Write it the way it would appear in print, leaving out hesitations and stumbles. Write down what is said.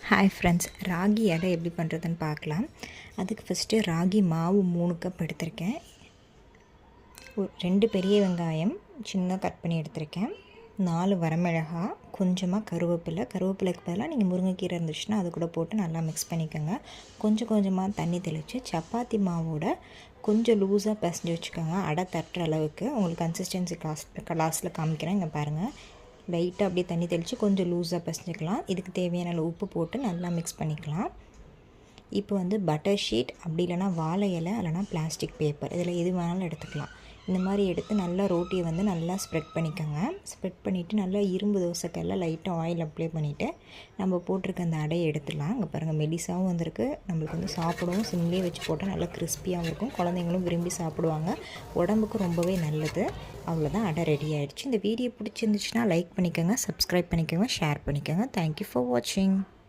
Hi friends, ragi அடை எப்படி பண்ணுறதுன்னு பார்க்கலாம். அதுக்கு ஃபஸ்ட்டு ராகி மாவு 3 கப் எடுத்திருக்கேன். 2 பெரிய வெங்காயம் சின்னதாக கட் பண்ணி எடுத்திருக்கேன். 4 வரமிளகா, கொஞ்சமாக கருவேப்பிலைக்கு பதிலாக நீங்கள் முருங்கைக்கீரை இருந்துச்சுன்னா அது கூட போட்டு நல்லா மிக்ஸ் பண்ணிக்கோங்க. கொஞ்சம் கொஞ்சமாக தண்ணி தெளித்து சப்பாத்தி மாவோட கொஞ்சம் லூஸாக பிசைஞ்சு வச்சுக்கோங்க. அடை தட்டுற அளவுக்கு. உங்களுக்கு கன்சிஸ்டன்சி லாஸ்ட்டில் காமிக்கிறேன். இங்கே பாருங்கள், லைட்டாக அப்படியே தண்ணி தெளித்து கொஞ்சம் லூஸாக பிசைஞ்சிக்கலாம். இதுக்கு தேவையான அளவு உப்பு போட்டு நல்லா மிக்ஸ் பண்ணிக்கலாம். இப்போ பட்டர் ஷீட், அப்படி இல்லைனா வாழை இலை, இல்லைனா பிளாஸ்டிக் பேப்பர், இதில் எது வேணாலும் எடுத்துக்கலாம். இந்த மாதிரி எடுத்து நல்லா ரோட்டியை நல்லா ஸ்ப்ரெட் பண்ணிக்கோங்க. ஸ்ப்ரெட் பண்ணிவிட்டு நல்லா இரும்பு தோசைக்கல்ல லைட்டாக ஆயில் அப்ளை பண்ணிவிட்டு நம்ம போட்டிருக்க அந்த அடையை எடுத்துடலாம். இங்கே பாருங்கள், மெலிசாவும் வந்திருக்கு. நம்மளுக்கு சாப்பிடவும் சிம்லேயே வச்சு போட்டால் நல்லா கிறிஸ்பியாகவும் இருக்கும். குழந்தைங்களும் விரும்பி சாப்பிடுவாங்க. உடம்புக்கு ரொம்பவே நல்லது. அவ்வளோதான், அடை ரெடி ஆகிடுச்சு. இந்த வீடியோ பிடிச்சிருந்துச்சுன்னா லைக் பண்ணிக்கோங்க, சப்ஸ்கிரைப் பண்ணிக்கோங்க, ஷேர் பண்ணிக்கோங்க. தேங்க்யூ ஃபார் வாட்சிங்.